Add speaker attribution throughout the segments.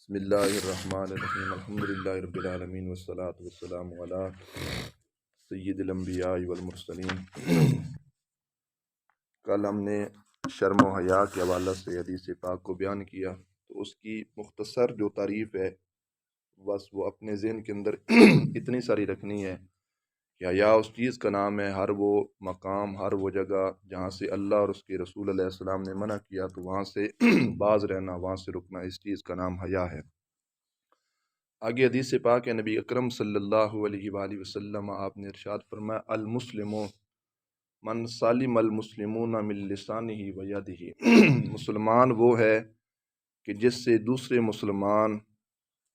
Speaker 1: بسم اللہ الرحمن الرحیم الحمدللہ رب العالمین والصلاة والسلام علی سید الانبیاء والمرسلین۔ کل ہم نے شرم و حیا کے حوالے سے حدیث پاک کو بیان کیا، تو اس کی مختصر جو تعریف ہے بس وہ اپنے ذہن کے اندر اتنی ساری رکھنی ہے کہ حیا اس چیز کا نام ہے، ہر وہ مقام، ہر وہ جگہ جہاں سے اللہ اور اس کے رسول علیہ السلام نے منع کیا تو وہاں سے باز رہنا، وہاں سے رکنا، اس چیز کا نام حیا ہے۔ آگے حدیث پاک ہے، نبی اکرم صلی اللہ علیہ وآلہ وسلم آپ نے ارشاد فرمایا، المسلم من سالم المسلمون من لسانہ و یدہ۔ مسلمان وہ ہے کہ جس سے دوسرے مسلمان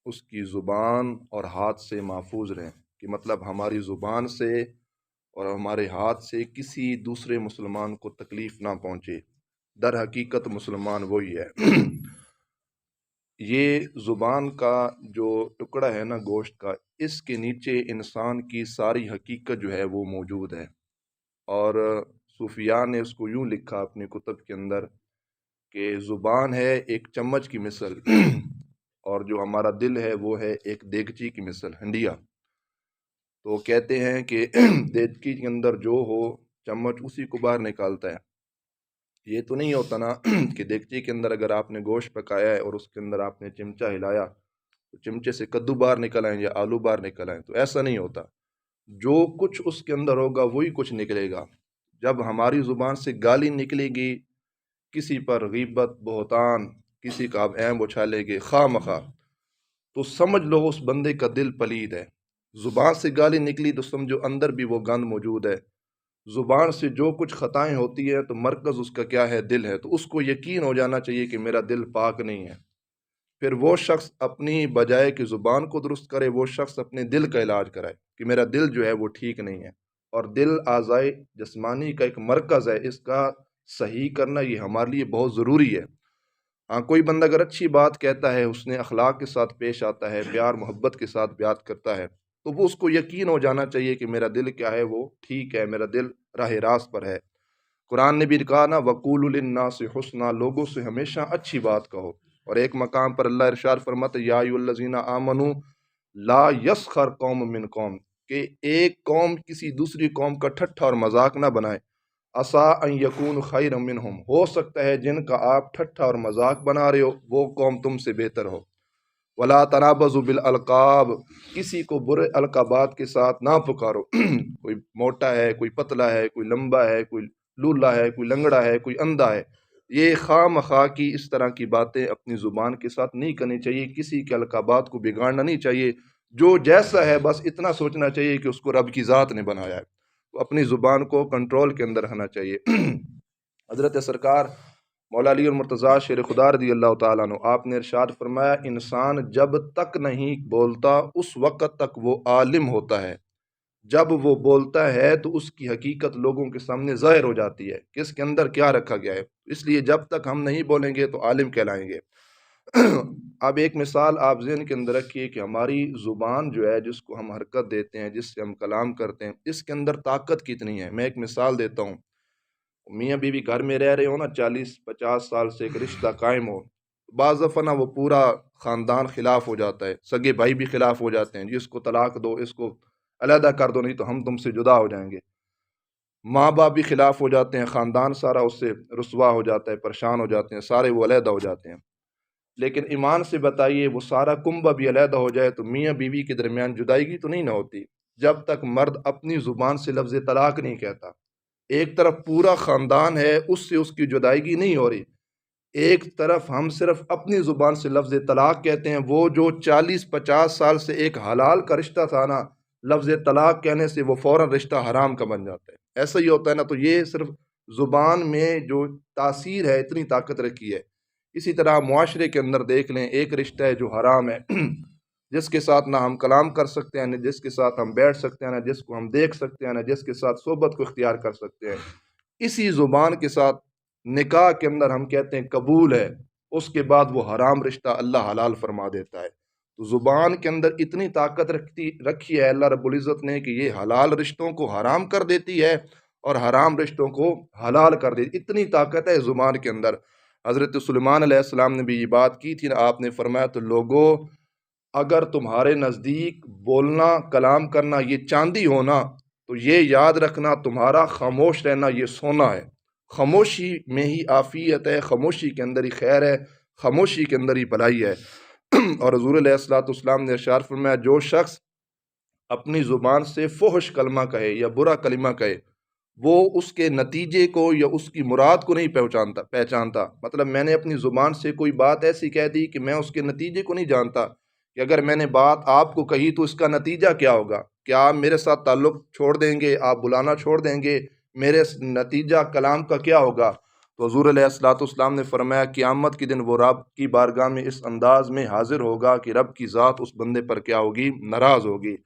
Speaker 1: اس کی زبان اور ہاتھ سے محفوظ رہیں، کہ مطلب ہماری زبان سے اور ہمارے ہاتھ سے کسی دوسرے مسلمان کو تکلیف نہ پہنچے۔ در حقیقت مسلمان وہی ہے۔ یہ زبان کا جو ٹکڑا ہے نا گوشت کا، اس کے نیچے انسان کی ساری حقیقت جو ہے وہ موجود ہے، اور صوفیاء نے اس کو یوں لکھا اپنی کتب کے اندر کہ زبان ہے ایک چمچ کی مثل اور جو ہمارا دل ہے وہ ہے ایک دیگچی کی مثل، ہنڈیا۔ تو کہتے ہیں کہ دیگچی کے اندر جو ہو چمچ اسی کو باہر نکالتا ہے۔ یہ تو نہیں ہوتا نا کہ دیگچی کے اندر اگر آپ نے گوشت پکایا ہے اور اس کے اندر آپ نے چمچہ ہلایا تو چمچے سے کدو باہر نکل آئیں یا آلو باہر نکل آئیں، تو ایسا نہیں ہوتا۔ جو کچھ اس کے اندر ہوگا وہی کچھ نکلے گا۔ جب ہماری زبان سے گالی نکلے گی، کسی پر غیبت، بہتان، کسی کا آپ عیب اچھالے گے خواہ مخواہ، تو سمجھ لو اس بندے کا دل پلید ہے۔ زبان سے گالی نکلی تو سمجھو اندر بھی وہ گند موجود ہے۔ زبان سے جو کچھ خطائیں ہوتی ہے تو مرکز اس کا کیا ہے؟ دل ہے۔ تو اس کو یقین ہو جانا چاہیے کہ میرا دل پاک نہیں ہے۔ پھر وہ شخص اپنی بجائے کہ زبان کو درست کرے، وہ شخص اپنے دل کا علاج کرائے کہ میرا دل جو ہے وہ ٹھیک نہیں ہے۔ اور دل اعضائے جسمانی کا ایک مرکز ہے، اس کا صحیح کرنا یہ ہمارے لیے بہت ضروری ہے۔ ہاں، کوئی بندہ اگر اچھی بات کہتا ہے، اس نے اخلاق کے ساتھ پیش آتا ہے، پیار محبت کے ساتھ بیات کرتا ہے، تو وہ اس کو یقین ہو جانا چاہیے کہ میرا دل کیا ہے؟ وہ ٹھیک ہے، میرا دل راہ راست پر ہے۔ قرآن نے بھی کہا نا، وَقُولُوا لِلنَّاسِ حُسْنًا، لوگوں سے ہمیشہ اچھی بات کہو۔ اور ایک مقام پر اللہ ارشاد فرماتا ہے، یا ایھا الذین آمنوا لا یسخر قوم من قوم، کہ ایک قوم کسی دوسری قوم کا ٹھٹھا اور مذاق نہ بنائے۔ عسیٰ ان یکونوا خیرا منہم، ہو سکتا ہے جن کا آپ ٹھٹھا اور مذاق بنا رہے ہو وہ قوم تم سے بہتر ہو۔ ولا تنابزوا بالالقاب، کسی کو برے القابات کے ساتھ نہ پکارو۔ کوئی موٹا ہے، کوئی پتلا ہے، کوئی لمبا ہے، کوئی لولا ہے، کوئی لنگڑا ہے، کوئی اندھا ہے۔ یہ خواہ مخواہ کی اس طرح کی باتیں اپنی زبان کے ساتھ نہیں کرنی چاہیے، کسی کے القابات کو بگاڑنا نہیں چاہیے۔ جو جیسا ہے بس اتنا سوچنا چاہیے کہ اس کو رب کی ذات نے بنایا ہے، تو اپنی زبان کو کنٹرول کے اندر رہنا چاہیے۔ حضرت سرکار مولا علی المرتضیٰ شیر خدا رضی اللہ تعالیٰ عنہ، آپ نے ارشاد فرمایا، انسان جب تک نہیں بولتا اس وقت تک وہ عالم ہوتا ہے، جب وہ بولتا ہے تو اس کی حقیقت لوگوں کے سامنے ظاہر ہو جاتی ہے کہ اس کے اندر کیا رکھا گیا ہے۔ اس لیے جب تک ہم نہیں بولیں گے تو عالم کہلائیں گے۔ اب ایک مثال آپ ذہن کے اندر رکھیے کہ ہماری زبان جو ہے، جس کو ہم حرکت دیتے ہیں، جس سے ہم کلام کرتے ہیں، اس کے اندر طاقت کتنی ہے۔ میں ایک مثال دیتا ہوں۔ میاں بیوی گھر میں رہ رہے ہو نا، 40-50 سال سے ایک رشتہ قائم ہو، بعض دفعہ نا وہ پورا خاندان خلاف ہو جاتا ہے، سگے بھائی بھی خلاف ہو جاتے ہیں، جی اس کو طلاق دو، اس کو علیحدہ کر دو، نہیں تو ہم تم سے جدا ہو جائیں گے۔ ماں باپ بھی خلاف ہو جاتے ہیں، خاندان سارا اس سے رسوا ہو جاتا ہے، پریشان ہو جاتے ہیں، سارے وہ علیحدہ ہو جاتے ہیں۔ لیکن ایمان سے بتائیے، وہ سارا کنبہ بھی علیحدہ ہو جائے تو میاں بیوی کے درمیان جدائیگی تو نہیں نہ ہوتی، جب تک مرد اپنی زبان سے لفظ طلاق نہیں کہتا۔ ایک طرف پورا خاندان ہے، اس سے اس کی جدائیگی نہیں ہو رہی، ایک طرف ہم صرف اپنی زبان سے لفظ طلاق کہتے ہیں۔ وہ جو 40-50 سال سے ایک حلال کا رشتہ تھا نا، لفظ طلاق کہنے سے وہ فوراً رشتہ حرام کا بن جاتا ہے۔ ایسا ہی ہوتا ہے نا، تو یہ صرف زبان میں جو تاثیر ہے اتنی طاقت رکھی ہے۔ اسی طرح معاشرے کے اندر دیکھ لیں، ایک رشتہ ہے جو حرام ہے، جس کے ساتھ نہ ہم کلام کر سکتے ہیں، نہ جس کے ساتھ ہم بیٹھ سکتے ہیں، نہ جس کو ہم دیکھ سکتے ہیں، نہ جس کے ساتھ صحبت کو اختیار کر سکتے ہیں۔ اسی زبان کے ساتھ نکاح کے اندر ہم کہتے ہیں قبول ہے، اس کے بعد وہ حرام رشتہ اللہ حلال فرما دیتا ہے۔ تو زبان کے اندر اتنی طاقت رکھی ہے اللہ رب العزت نے کہ یہ حلال رشتوں کو حرام کر دیتی ہے اور حرام رشتوں کو حلال کر دیتی، اتنی طاقت ہے زبان کے اندر۔ حضرت سلیمان علیہ السلام نے بھی یہ بات کی تھی، آپ نے فرمایا تو لوگو اگر تمہارے نزدیک بولنا کلام کرنا یہ چاندی ہونا تو یہ یاد رکھنا تمہارا خاموش رہنا یہ سونا ہے، خاموشی میں ہی عافیت ہے، خاموشی کے اندر ہی خیر ہے، خاموشی کے اندر ہی بھلائی ہے۔ اور حضور علیہ الصلوۃ والسلام نے ارشاد فرمایا جو شخص اپنی زبان سے فحش کلمہ کہے یا برا کلمہ کہے وہ اس کے نتیجے کو یا اس کی مراد کو نہیں پہچانتا، مطلب میں نے اپنی زبان سے کوئی بات ایسی کہہ دی کہ میں اس کے نتیجے کو نہیں جانتا کہ اگر میں نے بات آپ کو کہی تو اس کا نتیجہ کیا ہوگا، کیا آپ میرے ساتھ تعلق چھوڑ دیں گے، آپ بلانا چھوڑ دیں گے، میرے نتیجہ کلام کا کیا ہوگا؟ تو حضور علیہ الصلوۃ والسلام نے فرمایا قیامت کے دن وہ رب کی بارگاہ میں اس انداز میں حاضر ہوگا کہ رب کی ذات اس بندے پر کیا ہوگی؟ ناراض ہوگی۔